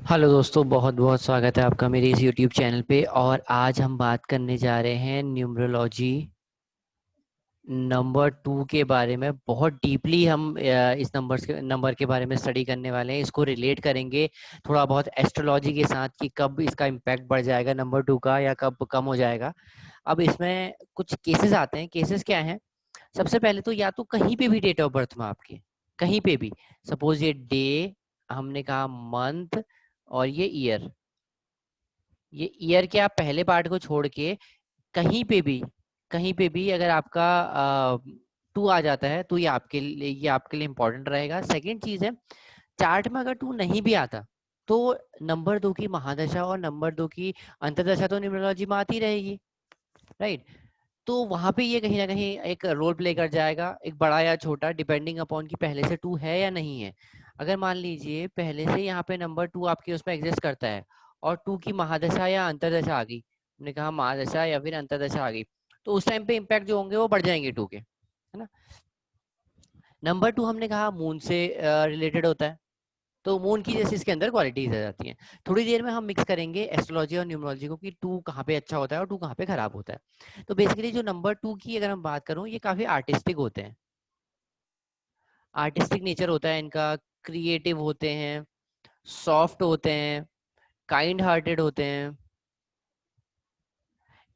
Hello दोस्तों, बहुत बहुत स्वागत है आपका मेरे इस यूट्यूब चैनल पे। और आज हम बात करने जा रहे हैं न्यूमरोलॉजी नंबर 2 के बारे में। बहुत डीपली हम इस नंबर के बारे में स्टडी करने वाले हैं। इसको रिलेट करेंगे थोड़ा बहुत एस्ट्रोलॉजी के साथ कि कब इसका इम्पैक्ट बढ़ जाएगा नंबर 2 का या कब कम हो जाएगा। अब इसमें कुछ केसेस आते हैं। केसेस क्या हैं? सबसे पहले तो या तो कहीं पे भी डेट ऑफ बर्थ में आपके, कहीं पे भी, सपोज ये डे, हमने कहा मंथ, और ये ईयर। ये ईयर के आप पहले पार्ट को छोड़ के कहीं पे भी, कहीं पे भी अगर आपका 2 आ जाता है तो ये आपके लिए इम्पोर्टेंट रहेगा। सेकंड चीज है, चार्ट में अगर 2 नहीं भी आता तो नंबर 2 की महादशा और नंबर 2 की अंतर्दशा तो न्यूमरोलॉजी में आती रहेगी, राइट? तो वहां पे ये कहीं ना कहीं एक रोल प्ले कर जाएगा, एक बड़ा या छोटा, डिपेंडिंग अपॉन कि पहले से 2 है या नहीं है। अगर मान लीजिए पहले से यहाँ पे नंबर 2 आपके उसमें एग्जिस्ट करता है और 2 की महादशा या अंतर्दशा आ गई, हमने कहा महादशा या फिर अंतर्दशा आ गई, तो उस टाइम पे इम्पैक्ट जो होंगे वो बढ़ जाएंगे 2 के, है ना। नंबर 2 हमने कहा मून से रिलेटेड होता है, तो मून की जैसे इसके अंदर क्वालिटीज आ जाती हैं। थोड़ी देर में हम मिक्स करेंगे एस्ट्रोलॉजी और न्यूमरोलॉजी को कि 2 कहाँ पे अच्छा होता है और 2 कहाँ पे खराब होता है। तो बेसिकली जो नंबर 2 की अगर हम बात करूं, ये काफी आर्टिस्टिक होते हैं। आर्टिस्टिक नेचर होता है इनका, क्रिएटिव होते हैं, सॉफ्ट होते हैं, काइंड हार्टेड होते हैं,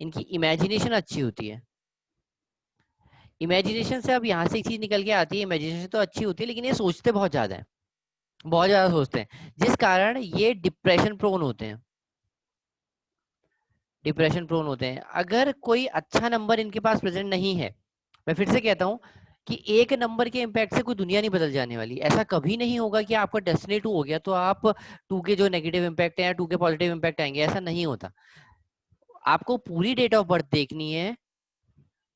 इनकी इमेजिनेशन अच्छी होती है। इमेजिनेशन से अब यहाँ से एक चीज निकल के आती है, इमेजिनेशन तो अच्छी होती है लेकिन ये सोचते बहुत ज्यादा है, बहुत ज्यादा सोचते हैं, जिस कारण ये डिप्रेशन प्रोन होते हैं। डिप्रेशन प्रोन होते हैं अगर कोई अच्छा नंबर इनके पास प्रेजेंट नहीं है। मैं फिर से कहता हूं कि एक नंबर के इम्पैक्ट से कोई दुनिया नहीं बदल जाने वाली। ऐसा कभी नहीं होगा कि आपका डेस्टिनी 2 हो गया तो आप 2 के जो नेगेटिव इम्पैक्ट है या 2 के पॉजिटिव इम्पैक्ट आएंगे, ऐसा नहीं होता। आपको पूरी डेट ऑफ बर्थ देखनी है,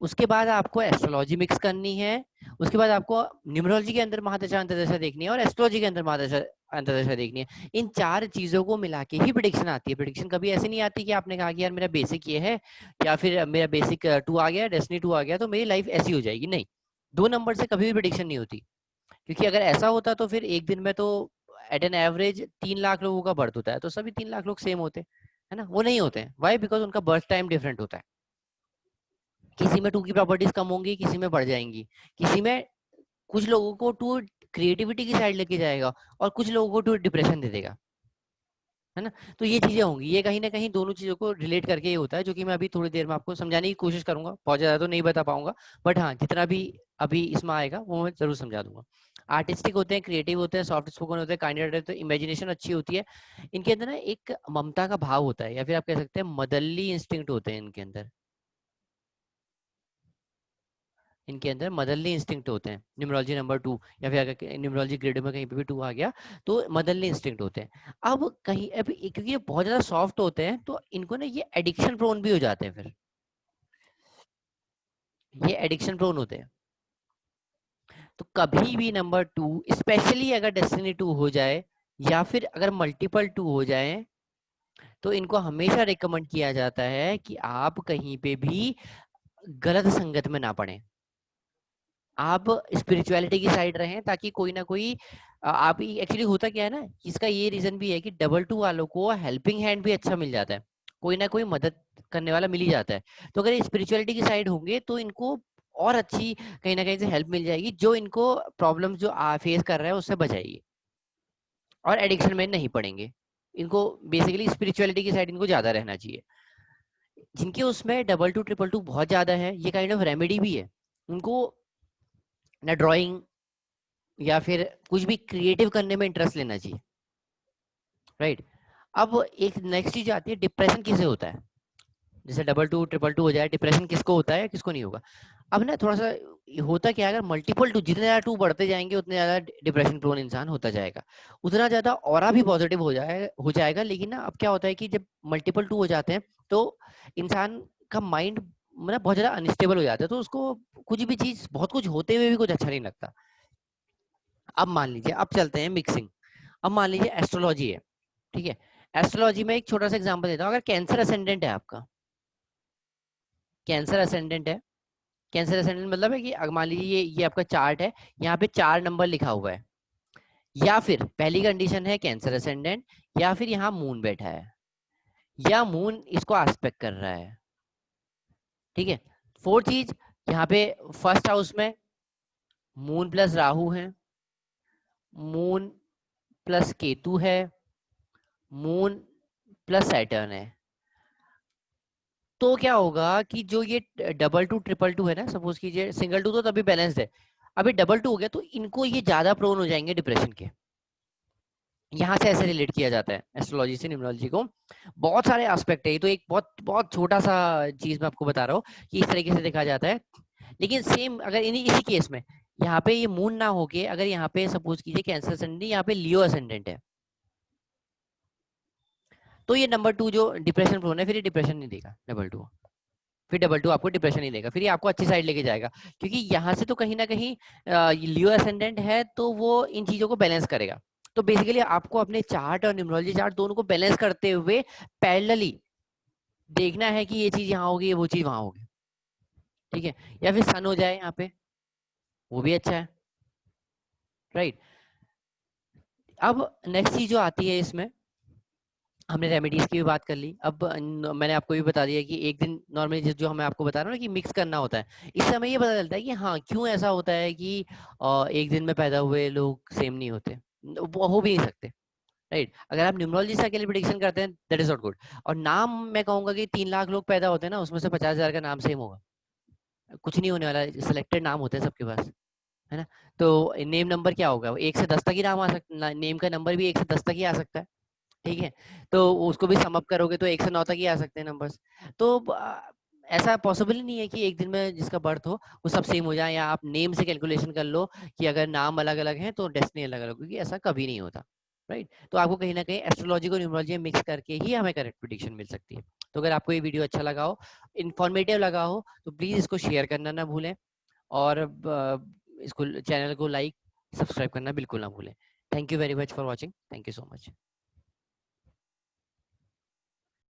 उसके बाद आपको एस्ट्रोलॉजी मिक्स करनी है, उसके बाद आपको न्यूमरोलॉजी के अंदर महादशा अंतर्दशा देखनी है और एस्ट्रोलॉजी के अंदर महादशा अंतर्दशा देखनी है। इन चार चीजों को मिला के ही प्रिडिक्शन आती है। प्रिडिक्शन कभी ऐसे नहीं आती कि आपने कहा कि यार मेरा बेसिक ये है या फिर मेरा बेसिक 2 आ गया, डेस्टिनी 2 आ गया तो मेरी लाइफ ऐसी हो जाएगी। नहीं, 2 नंबर से कभी भी प्रिडिक्शन नहीं होती, क्योंकि अगर ऐसा होता तो फिर एक दिन में तो एट एन एवरेज 3 लाख लोगों का बर्थ होता है तो सभी 3 लाख लोग सेम होते, है ना। वो नहीं होते हैं, वाई? बिकॉज उनका बर्थ टाइम डिफरेंट होता है। किसी में 2 की प्रॉपर्टीज कम होंगी, किसी में बढ़ जाएंगी, किसी में कुछ लोगों को 2 क्रिएटिविटी की साइड लेके जाएगा और कुछ लोगों को 2 डिप्रेशन दे देगा, है ना। तो ये चीजें होंगी, ये कहीं ना कहीं दोनों चीजों को रिलेट करके ये होता है, जो कि मैं अभी थोड़ी देर में आपको समझाने की कोशिश करूंगा। बहुत ज्यादा तो नहीं बता पाऊंगा, बट हाँ जितना भी अभी इसमें आएगा वो मैं जरूर समझा दूंगा। आर्टिस्टिक होते हैं, क्रिएटिव होते हैं, सॉफ्ट स्पोकन होते हैं, काइंड होते हैं, इमेजिनेशन अच्छी होती है। इनके अंदर ना एक ममता का भाव होता है, या फिर आप कह सकते हैं मदरली इंस्टिंक्ट होते हैं इनके अंदर। इनके अंदर मदरली इंस्टिंक्ट होते हैं, न्यूमरोलॉजी नंबर 2, या फिर अगर न्यूमरोलॉजी ग्रेड में कहीं पे भी 2 आ गया तो मदरली इंस्टिंक्ट होते हैं। अब कहीं अब क्योंकि ये बहुत ज्यादा सॉफ्ट होते हैं तो इनको ना ये एडिक्शन प्रोन भी हो जाते हैं। फिर ये एडिक्शन प्रोन होते हैं, तो कभी भी नंबर 2, स्पेशली अगर डेस्टिनी 2 हो जाए या फिर अगर मल्टीपल 2 हो जाए, तो इनको हमेशा रिकमेंड किया जाता है कि आप कहीं पे भी गलत संगत में ना पड़े। आप स्पिरिचुअलिटी की साइड रहें ताकि कोई ना कोई आप एक्चुअली होता क्या है ना, इसका ये रीजन भी है कि डबल 2 वालों को हेल्पिंग हैंड भी अच्छा मिल जाता है, कोई ना कोई मदद करने वाला मिल ही जाता है। तो अगर स्पिरिचुअलिटी की साइड होंगे तो इनको और अच्छी कहीं ना कहीं से हेल्प मिल जाएगी, जो इनको प्रॉब्लम जो फेस कर रहा है उससे बचाएगी और एडिक्शन में नहीं पड़ेंगे। इनको बेसिकली स्पिरिचुअलिटी की साइड इनको ज्यादा रहना चाहिए। जिनके उसमें डबल 2 ट्रिपल 2 बहुत ज्यादा है, ये काइंड ऑफ रेमेडी भी है। उनको ना ड्राइंग या फिर कुछ भी क्रिएटिव करने में इंटरेस्ट लेना चाहिए, राइट। अब एक नेक्स्ट चीज आती है, डिप्रेशन किसे होता है? जैसे डबल 2 ट्रिपल 2 हो जाए, डिप्रेशन किसको होता है किसको नहीं होगा? अब ना थोड़ा सा होता क्या है, अगर मल्टीपल 2, जितने ज्यादा 2 बढ़ते जाएंगे उतने ज्यादा डिप्रेशन प्रोन इंसान होता जाएगा, उतना ज्यादा ऑरा भी पॉजिटिव हो जाएगा। लेकिन ना अब क्या होता है कि जब मल्टीपल 2 हो जाते हैं तो इंसान का माइंड मतलब बहुत ज्यादा अनस्टेबल हो जाता है, तो उसको कुछ भी चीज, बहुत कुछ होते हुए भी कुछ अच्छा नहीं लगता। अब मान लीजिए, अब चलते हैं मिक्सिंग। अब मान लीजिए एस्ट्रोलॉजी है, ठीक है। एस्ट्रोलॉजी में एक छोटा सा एग्जांपल देता हूँ। अगर कैंसर असेंडेंट है आपका, कैंसर असेंडेंट है, कैंसर असेंडेंट मतलब है कि अगर मान लीजिए ये आपका चार्ट है, यहाँ पे 4 नंबर लिखा हुआ है, या फिर पहली कंडीशन है कैंसर असेंडेंट, या फिर यहाँ मून बैठा है, या मून इसको आस्पेक्ट कर रहा है। ठीक है। फोर्थ चीज, यहाँ पे फर्स्ट हाउस में मून प्लस राहु है, मून प्लस केतु है, मून प्लस सैटर्न है। तो क्या होगा कि जो ये डबल टू ट्रिपल टू है ना, सपोज कीजिए सिंगल टू तो तभी बैलेंस्ड है, अभी डबल टू हो गया तो इनको ये ज्यादा प्रोन हो जाएंगे डिप्रेशन के। यहाँ से ऐसे रिलेट किया जाता है एस्ट्रोलॉजी से न्यूमरोलॉजी को। बहुत सारे एस्पेक्ट है, ये तो एक बहुत बहुत छोटा सा चीज मैं आपको बता रहा हूँ कि इस तरीके से देखा जाता है। लेकिन सेम अगर इसी केस में यहाँ पे ये मून ना होके अगर यहाँ पे सपोज कीजिए कैंसर असेंडेंट, यहाँ पे लियो असेंडेंट है, तो ये नंबर टू जो डिप्रेशन प्रोन है, फिर ये डिप्रेशन नहीं देगा डबल टू, फिर डबल टू आपको डिप्रेशन नहीं देगा, फिर ये आपको अच्छी साइड लेके जाएगा। क्योंकि यहाँ से तो कहीं ना कहीं लियो असेंडेंट है तो वो इन चीजों को बैलेंस करेगा। तो बेसिकली आपको अपने चार्ट और न्यूमरोलॉजी चार्ट दोनों को बैलेंस करते हुए पैरेलली देखना है कि ये चीज यहाँ होगी, वो चीज वहां होगी। ठीक है। या फिर सन हो जाए यहाँ पे, वो भी अच्छा है। राइट। अब नेक्स्ट चीज जो आती है इसमें, हमने रेमेडीज की भी बात कर ली। अब मैंने आपको भी बता दिया कि एक दिन नॉर्मली जो हमें आपको बता रहा हूँ ना कि मिक्स करना होता है, इससे हमें ये पता चलता है कि हाँ क्यों ऐसा होता है कि एक दिन में पैदा हुए लोग सेम नहीं होते, वो हो भी नहीं सकते। राइट। अगर आप न्यूमरोलॉजी से अकेले प्रिडिक्शन करते हैं दैट इज नॉट गुड। और नाम मैं कहूंगा कि 3 लाख लोग पैदा होते हैं ना, उसमें से 50,000 का नाम सेम होगा, कुछ नहीं होने वाला, सिलेक्टेड नाम होते हैं सबके पास, है ना। तो नेम नंबर क्या होगा, 1 से 10 तक ही नाम आ सकता, नेम का नंबर भी 1 से 10 तक ही आ सकता है। ठीक है। तो उसको भी सम अप करोगे तो 1 से 9 तक ही आ सकते हैं नंबर्स। तो ऐसा पॉसिबल ही नहीं है कि एक दिन में जिसका बर्थ हो वो सब सेम हो जाए, या आप नेम से कैलकुलेशन कर लो कि अगर नाम अलग अलग है तो डेस्टिनी अलग अलग होगी, ऐसा कभी नहीं होता। राइट। तो आपको कहीं ना कहीं एस्ट्रोलॉजी को न्यूमरोलॉजी में मिक्स करके ही हमें करेक्ट प्रेडिक्शन मिल सकती है। तो अगर आपको ये वीडियो अच्छा लगा हो, इन्फॉर्मेटिव लगा हो, तो प्लीज इसको शेयर करना ना भूलें, और इसको चैनल को लाइक सब्सक्राइब करना बिल्कुल ना भूलें। Thank you very much for watching. Thank you so much.